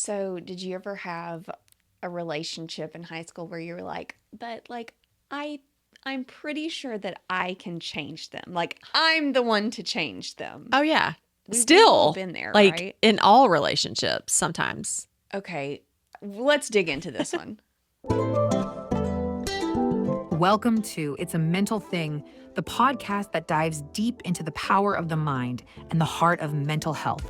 So, did you ever have a relationship in high school where you were like, but like I I'm pretty sure that I can change them. Like I'm the one to change them. Oh, yeah. We've all Still, been there, like right? in all relationships, sometimes. Okay. Let's dig into this one. Welcome to It's a Mental Thing, the podcast that dives deep into the power of the mind and the heart of mental health.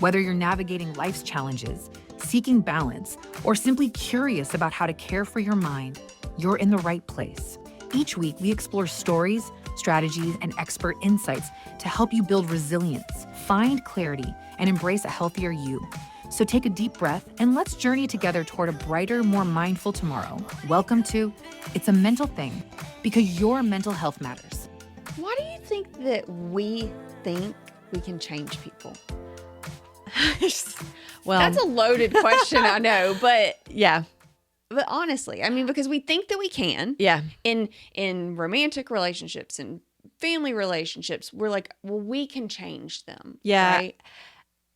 Whether you're navigating life's challenges, seeking balance, or simply curious about how to care for your mind, you're in the right place. Each week, we explore stories, strategies, and expert insights to help you build resilience, find clarity, and embrace a healthier you. So take a deep breath and let's journey together toward a brighter, more mindful tomorrow. Welcome to It's a Mental Thing, because your mental health matters. Why do you think that we think we can change people? Well, That's a loaded question, I know, yeah. but honestly, I mean, because we think that we can. Yeah. In romantic relationships and family relationships, we're like, well, we can change them. Yeah. Right?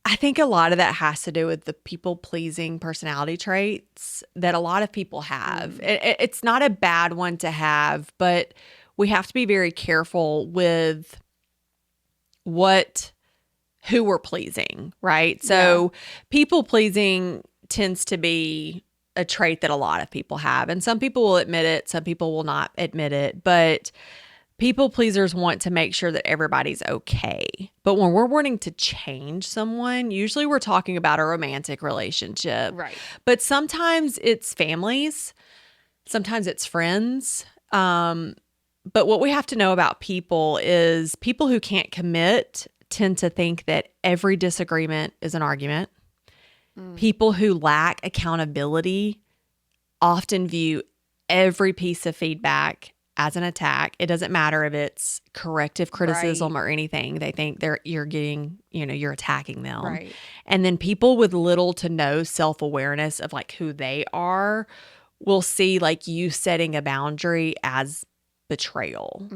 I think a lot of that has to do with the people-pleasing personality traits that a lot of people have. It's not a bad one to have, but we have to be very careful with who we're pleasing, right? So people-pleasing tends to be a trait that a lot of people have, and some people will admit it, some people will not admit it, but people pleasers want to make sure that everybody's okay. But when we're wanting to change someone, usually we're talking about a romantic relationship. Right. But sometimes it's families, sometimes it's friends. But what we have to know about people is people who can't commit tend to think that every disagreement is an argument. People who lack accountability often view every piece of feedback as an attack. It doesn't matter if it's corrective criticism or anything. They think you're attacking them. Right. And then people with little to no self-awareness of like who they are will see like you setting a boundary as betrayal.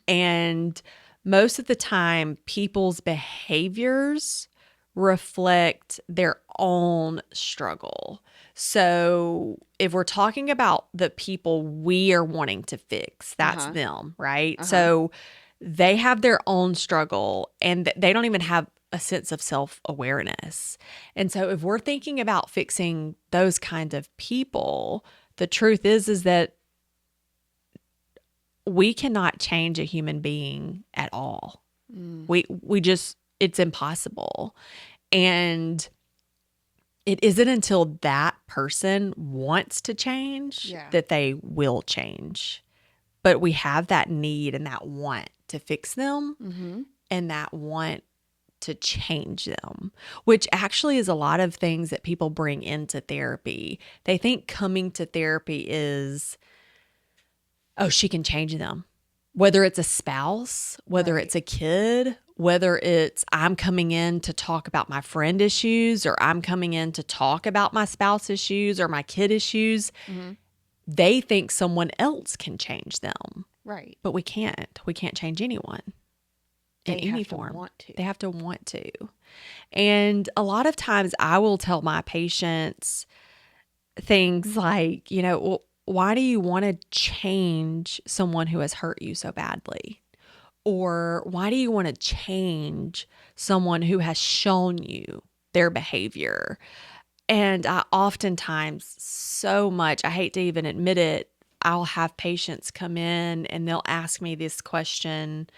And most of the time, people's behaviors reflect their own struggle. So if we're talking about the people we are wanting to fix, that's them, right? So they have their own struggle and they don't even have a sense of self-awareness. And so if we're thinking about fixing those kind of people, the truth is that we cannot change a human being at all. We just, it's impossible. And it isn't until that person wants to change that they will change. But we have that need and that want to fix them and that want to change them, which actually is a lot of things that people bring into therapy. They think coming to therapy is, oh, she can change them. Whether it's a spouse, whether it's a kid, whether it's I'm coming in to talk about my friend issues or I'm coming in to talk about my spouse issues or my kid issues, they think someone else can change them. Right. But we can't. We can't change anyone in any form. Want to. They have to want to. And a lot of times I will tell my patients things like, well, why do you want to change someone who has hurt you so badly? Or why do you want to change someone who has shown you their behavior? And I oftentimes, so much, I hate to even admit it, I'll have patients come in and they'll ask me this question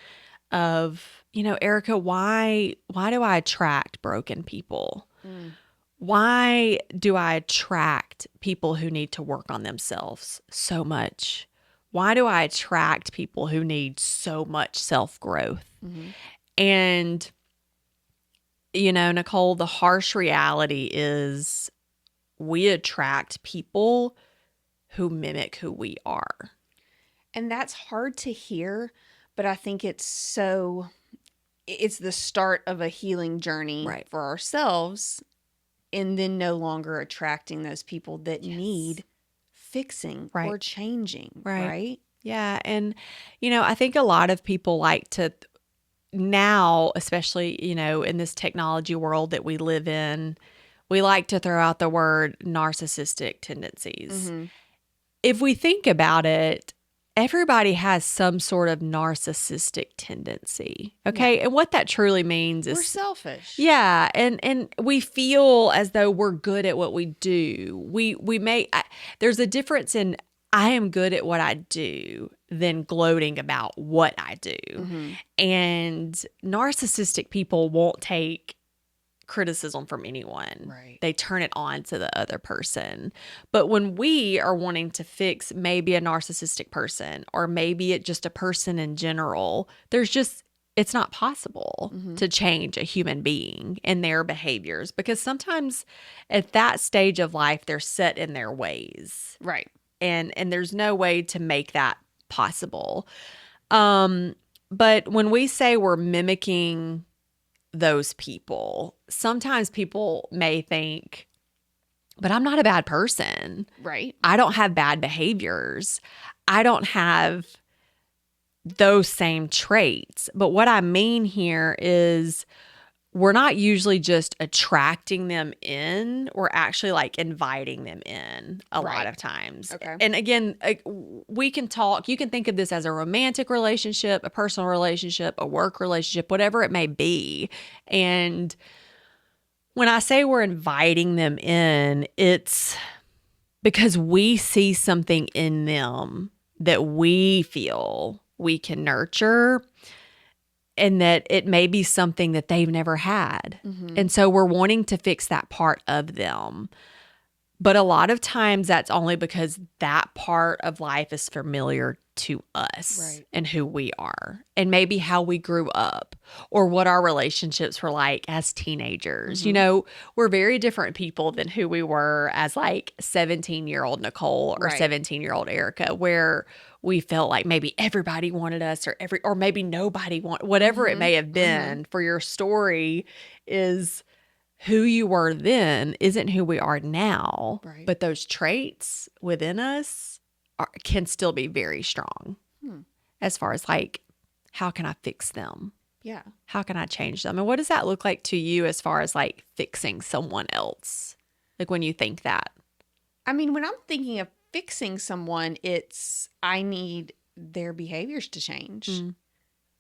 of, Erica, why do I attract broken people? Why do I attract people who need to work on themselves so much? Why do I attract people who need so much self-growth? And, Nicole, the harsh reality is we attract people who mimic who we are. And that's hard to hear, but I think it's the start of a healing journey for ourselves, and then no longer attracting those people that need fixing or changing, right? Yeah. And, I think a lot of people like to now, especially, in this technology world that we live in, we like to throw out the word narcissistic tendencies. If we think about it, everybody has some sort of narcissistic tendency. Okay. And what that truly means is we're selfish. Yeah. And we feel as though we're good at what we do. There's a difference in I am good at what I do than gloating about what I do. And narcissistic people won't take criticism from anyone. Right. They turn it on to the other person. But when we are wanting to fix maybe a narcissistic person or maybe just a person in general, it's not possible to change a human being and their behaviors because sometimes at that stage of life, they're set in their ways. Right. And there's no way to make that possible. But when we say we're mimicking those people, sometimes people may think, but I'm not a bad person. Right. I don't have bad behaviors. I don't have those same traits. But what I mean here is we're not usually just attracting them in. We're actually like inviting them in a lot of times. Okay. And again, we can talk, you can think of this as a romantic relationship, a personal relationship, a work relationship, whatever it may be. And when I say we're inviting them in, it's because we see something in them that we feel we can nurture and that it may be something that they've never had. And so we're wanting to fix that part of them. But a lot of times that's only because that part of life is familiar to us and who we are and maybe how we grew up or what our relationships were like as teenagers. You know, we're very different people than who we were as like 17-year-old Nicole or 17-year-old Erica, where we felt like maybe everybody wanted us or maybe nobody wanted, whatever it may have been for your story is who you were then isn't who we are now. Right. But those traits within us can still be very strong as far as like, how can I fix them? Yeah. How can I change them? And what does that look like to you as far as like fixing someone else? Like when you think that? I mean, when I'm thinking of fixing someone, I need their behaviors to change.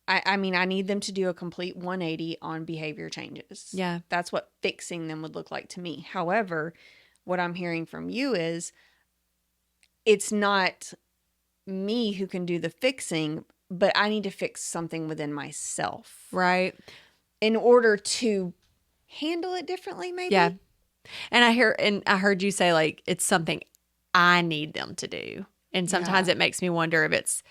I mean, I need them to do a complete 180 on behavior changes. Yeah. That's what fixing them would look like to me. However, what I'm hearing from you is it's not me who can do the fixing, but I need to fix something within myself. Right. In order to handle it differently, maybe. Yeah. And I heard you say like it's something I need them to do. And sometimes it makes me wonder if it's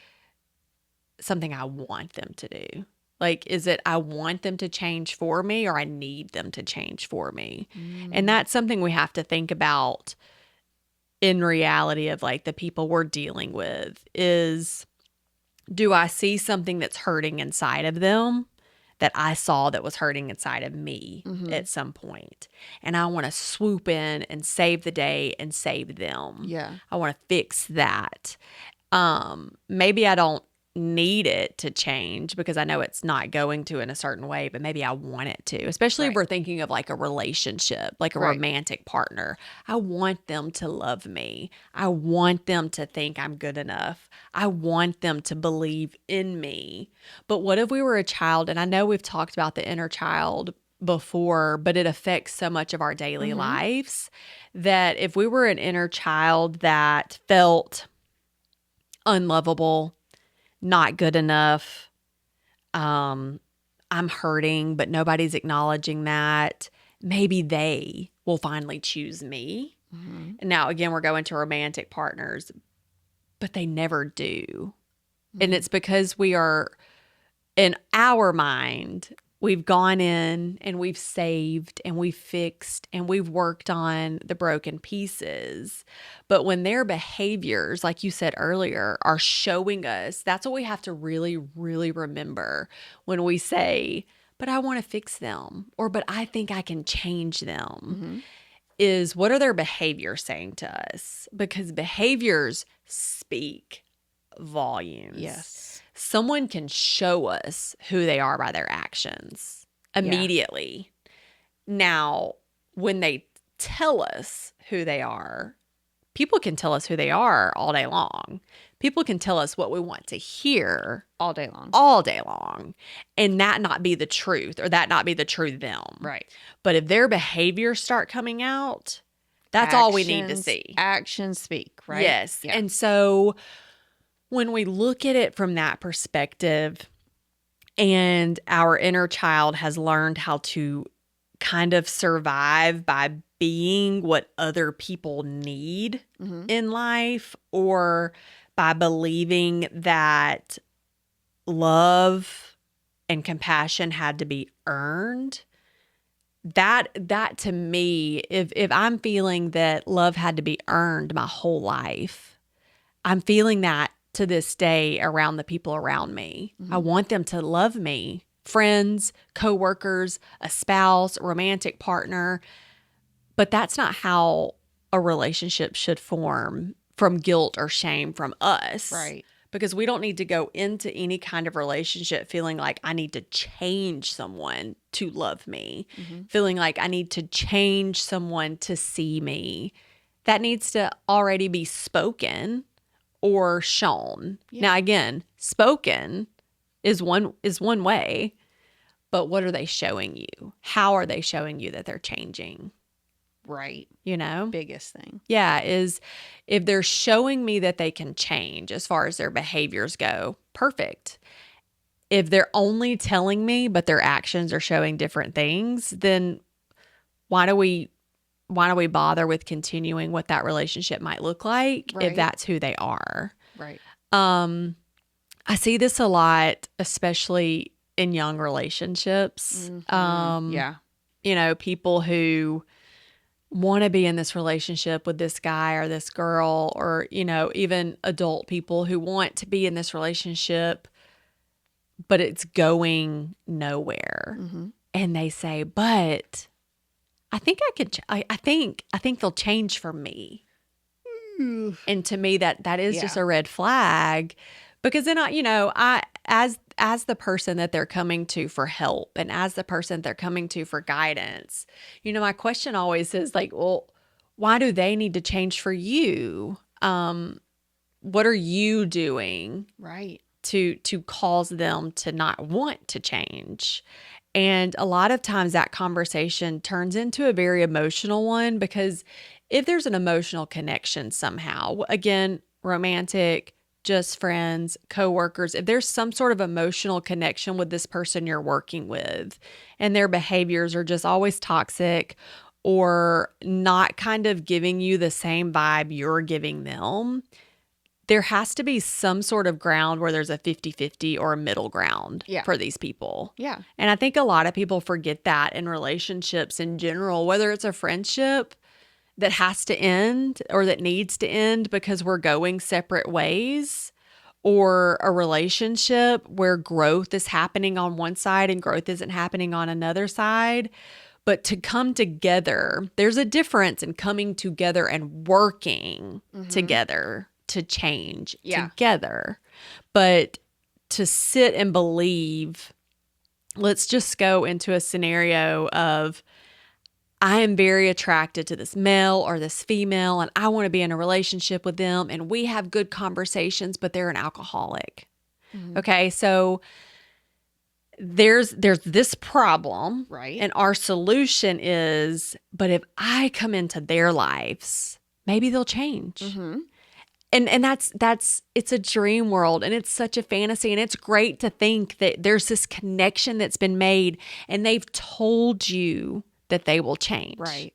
something I want them to do. Like, is it I want them to change for me or I need them to change for me? And that's something we have to think about in reality of like the people we're dealing with is, do I see something that's hurting inside of them that I saw that was hurting inside of me at some point? And I want to swoop in and save the day and save them. Yeah. I want to fix that. Maybe I don't need it to change because I know it's not going to in a certain way, but maybe I want it to, especially if we're thinking of like a relationship, like a romantic partner. I want them to love me. I want them to think I'm good enough. I want them to believe in me. But what if we were a child? And I know we've talked about the inner child before, but it affects so much of our daily lives that if we were an inner child that felt unlovable, not good enough, I'm hurting, but nobody's acknowledging that, maybe they will finally choose me. And now, again, we're going to romantic partners, but they never do. And it's because we are, in our mind, we've gone in and we've saved and we've fixed and we've worked on the broken pieces. But when their behaviors, like you said earlier, are showing us, that's what we have to really, really remember when we say, but I want to fix them, or but I think I can change them, is what are their behaviors saying to us? Because behaviors speak volumes. Yes. Someone can show us who they are by their actions immediately. Now, when they tell us who they are. People can tell us who they are all day long. People can tell us what we want to hear all day long. And that not be the truth, or that not be the true them. Right. But if their behaviors start coming out, that's all we need to see. Actions speak, right? Yes. Yeah. And so when we look at it from that perspective, and our inner child has learned how to kind of survive by being what other people need in life, or by believing that love and compassion had to be earned, that to me, if I'm feeling that love had to be earned my whole life, I'm feeling that to this day around the people around me. I want them to love me. Friends, coworkers, a spouse, a romantic partner. But that's not how a relationship should form from guilt or shame from us. Right. Because we don't need to go into any kind of relationship feeling like I need to change someone to love me, feeling like I need to change someone to see me. That needs to already be spoken or shown. Yeah. Now, again, spoken is one way, but what are they showing you? How are they showing you that they're changing? Right. You know? Biggest thing. Yeah, is if they're showing me that they can change as far as their behaviors go, perfect. If they're only telling me but their actions are showing different things, then why do we bother with continuing what that relationship might look like if that's who they are? Right. I see this a lot, especially in young relationships. Yeah. You know, people who want to be in this relationship with this guy or this girl, or, you know, even adult people who want to be in this relationship, but it's going nowhere. And they say, but I think I could, I think they'll change for me. And to me, that is just a red flag, because then as the person that they're coming to for help, and as the person they're coming to for guidance, you know, my question always is like, well, why do they need to change for you? What are you doing to cause them to not want to change? And a lot of times that conversation turns into a very emotional one, because if there's an emotional connection somehow, again, romantic, just friends, coworkers, if there's some sort of emotional connection with this person you're working with, and their behaviors are just always toxic or not kind of giving you the same vibe you're giving them, there has to be some sort of ground where there's a 50-50 or a middle ground for these people. Yeah. And I think a lot of people forget that in relationships in general, whether it's a friendship that has to end or that needs to end because we're going separate ways, or a relationship where growth is happening on one side and growth isn't happening on another side. But to come together, there's a difference in coming together and working together to change together. But to sit and believe, let's just go into a scenario of, I am very attracted to this male or this female, and I want to be in a relationship with them, and we have good conversations, but they're an alcoholic. Okay, so there's this problem, Right. and our solution is, but if I come into their lives, maybe they'll change. And that's it's a dream world, and it's such a fantasy, and it's great to think that there's this connection that's been made, and they've told you that they will change. Right.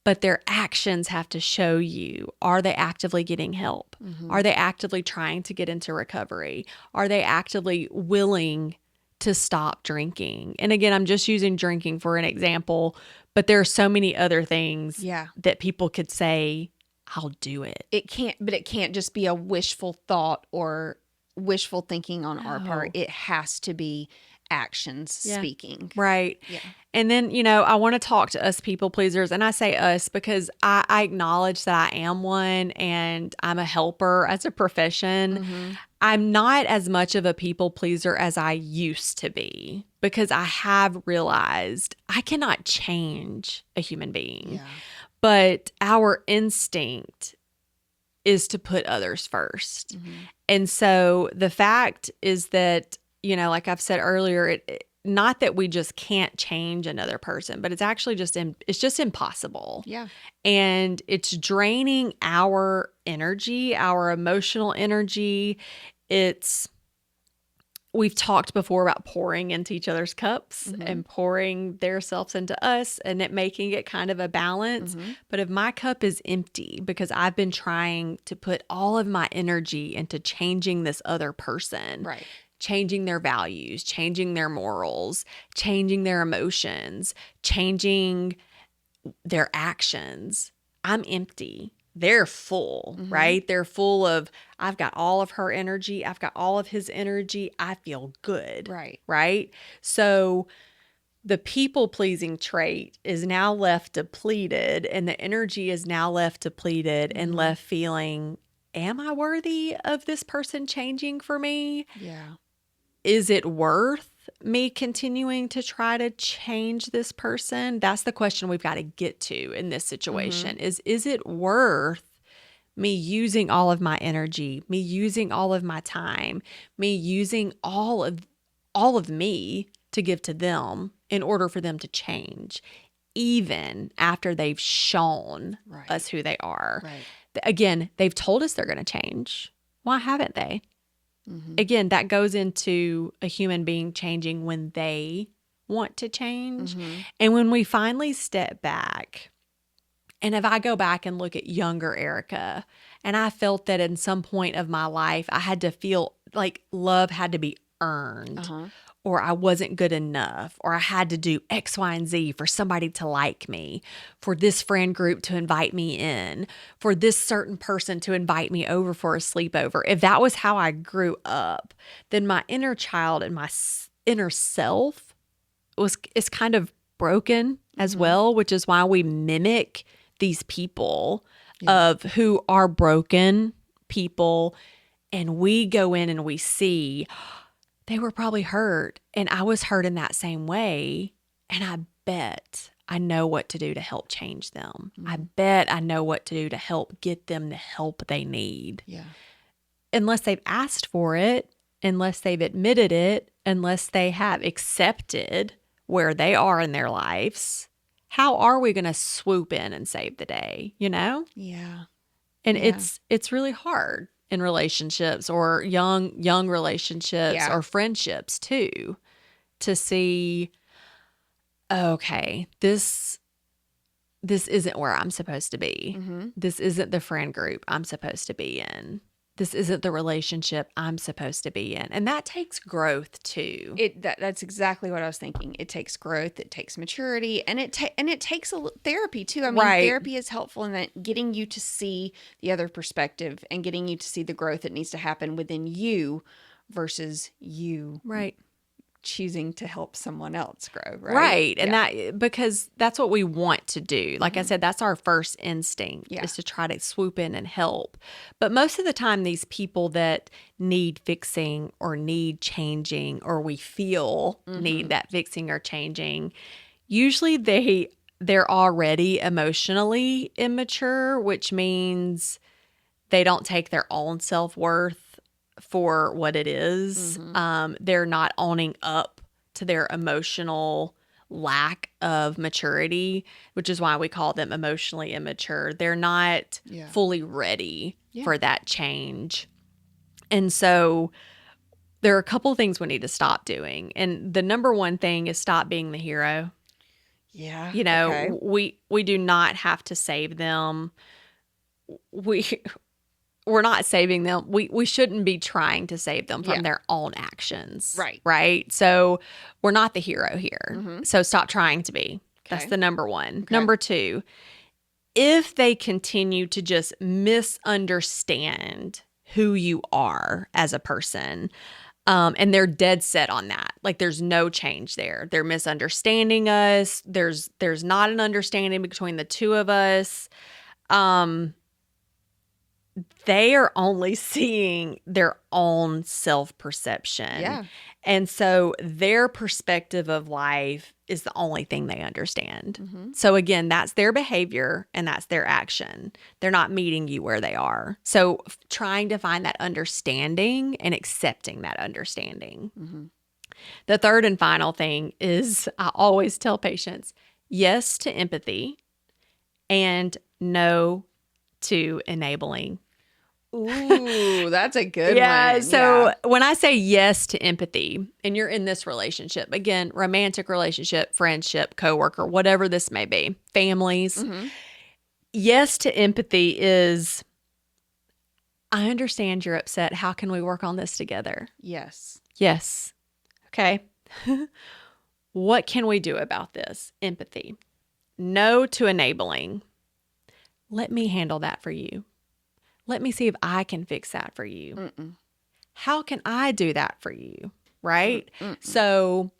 But their actions have to show you, are they actively getting help? Are they actively trying to get into recovery? Are they actively willing to stop drinking? And again, I'm just using drinking for an example, but there are so many other things that people could say, I'll do it. It can't just be a wishful thought or wishful thinking on our part. It has to be actions speaking. Right. Yeah. And then, you know, I want to talk to us people pleasers. And I say us because I acknowledge that I am one, and I'm a helper as a profession. I'm not as much of a people pleaser as I used to be, because I have realized I cannot change a human being, Yeah. but our instinct is to put others first. Mm-hmm. And so the fact is that, you know, like I've said earlier, not that we just can't change another person, but it's actually it's just impossible. Yeah. And it's draining our energy, our emotional energy. We've talked before about pouring into each other's cups and pouring their selves into us and it making it kind of a balance. But if my cup is empty because I've been trying to put all of my energy into changing this other person, Right. changing their values, changing their morals, changing their emotions, changing their actions, I'm empty. They're full, right? They're full of, I've got all of her energy. I've got all of his energy. I feel good. Right. Right. So the people pleasing trait is now left depleted and the energy is now left depleted and left feeling, am I worthy of this person changing for me? Yeah. Is it worth me continuing to try to change this person? That's the question we've got to get to in this situation. Is it worth me using all of my energy, me using all of my time, me using all of me to give to them in order for them to change, even after they've shown us who they are? Right. Again, they've told us they're going to change. Why haven't they? Again, that goes into a human being changing when they want to change. And when we finally step back, and if I go back and look at younger Erica, and I felt that in some point of my life, I had to feel like love had to be earned, or I wasn't good enough, or I had to do X, Y, and Z for somebody to like me, for this friend group to invite me in, for this certain person to invite me over for a sleepover. If that was how I grew up, then my inner child and my inner self is kind of broken as well, which is why we mimic these people of who are broken people, and we go in and we see they were probably hurt and I was hurt in that same way. And I bet I know what to do to help change them. I bet I know what to do to help get them the help they need. Yeah. Unless they've asked for it, unless they've admitted it, unless they have accepted where they are in their lives, how are we going to swoop in and save the day, you know? Yeah. And Yeah. it's really hard in relationships or young relationships or friendships too, to see, okay, this isn't where I'm supposed to be. This isn't the friend group I'm supposed to be in. This isn't the relationship I'm supposed to be in. And that takes growth too. That's exactly what I was thinking. It takes growth, it takes maturity, and it takes therapy too. I mean, therapy is helpful in that getting you to see the other perspective and getting you to see the growth that needs to happen within you versus you choosing to help someone else grow, right? Right. And that, because that's what we want to do. Like I said, that's our first instinct is to try to swoop in and help. But most of the time, these people that need fixing or need changing, or we feel need that fixing or changing, usually they're already emotionally immature, which means they don't take their own self-worth for what it is. They're not owning up to their emotional lack of maturity, which is why we call them emotionally immature. They're not fully ready for that change. And so there are a couple of things we need to stop doing. And the number one thing is stop being the hero. Yeah. You know, we do not have to save them. We're not saving them. We shouldn't be trying to save them from their own actions. Right. So we're not the hero here. So stop trying to be. That's the number one. Number two, if they continue to just misunderstand who you are as a person, and they're dead set on that, like there's no change there. They're misunderstanding us. There's not an understanding between the two of us. they are only seeing their own self-perception. Yeah. And so their perspective of life is the only thing they understand. Mm-hmm. So again, that's their behavior and that's their action. They're not meeting you where they are. So trying to find that understanding and accepting that understanding. Mm-hmm. The third and final thing is I always tell patients, yes to empathy and no to enabling. Ooh, that's a good Yeah. one. So Yeah. when I say yes to empathy and you're in this relationship, again, romantic relationship, friendship, coworker, whatever this may be, families, Mm-hmm. yes to empathy is, I understand you're upset. How can we work on this together? Yes. Yes. Okay. What can we do about this? Empathy. No to enabling. Let me handle that for you. Let me see if I can fix that for you. Mm-mm. How can I do that for you? Right? Mm-mm. So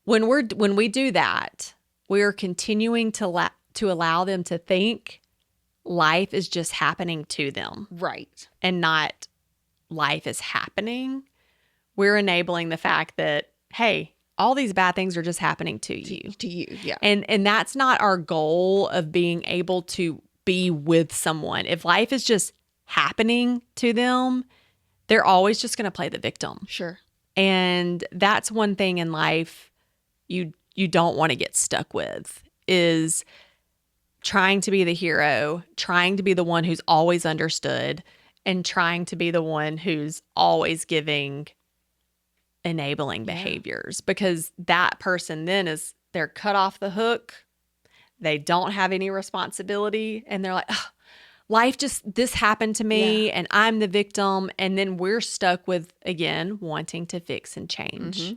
when we do that, we're continuing to allow them to think life is just happening to them Right. and not life is happening. We're enabling the fact that, hey, all these bad things are just happening to you. To you. Yeah. And that's not our goal of being able to be with someone. If life is just happening to them, they're always just going to play the victim. Sure. And that's one thing in life you don't want to get stuck with, is trying to be the hero, trying to be the one who's always understood, and trying to be the one who's always giving enabling behaviors, because that person then they're cut off the hook. They don't have any responsibility, and they're like, oh, this happened to me and I'm the victim. And then we're stuck with, again, wanting to fix and change. Mm-hmm.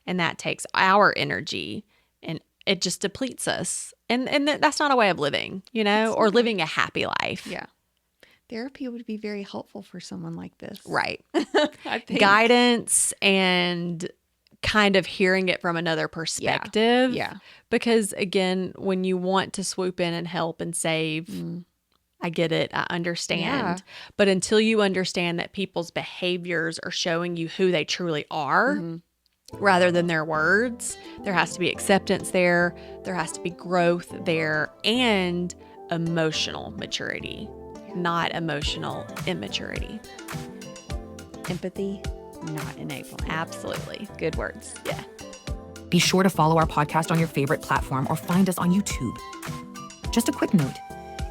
And that takes our energy and it just depletes us. And that's not a way of living, or living a happy life. Yeah. Therapy would be very helpful for someone like this. Right. I think. Guidance and kind of hearing it from another perspective. Yeah. Because again, when you want to swoop in and help and save, I get it. I understand. Yeah. But until you understand that people's behaviors are showing you who they truly are, rather than their words, there has to be acceptance there. There has to be growth there, and emotional maturity, not emotional immaturity. Empathy, not enabling. Absolutely. Good words. Yeah. Be sure to follow our podcast on your favorite platform or find us on YouTube. Just a quick note.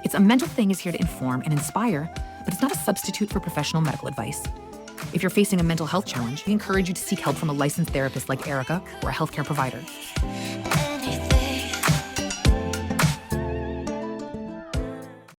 It's a Mental Thing is here to inform and inspire, but it's not a substitute for professional medical advice. If you're facing a mental health challenge, we encourage you to seek help from a licensed therapist like Erica or a healthcare provider.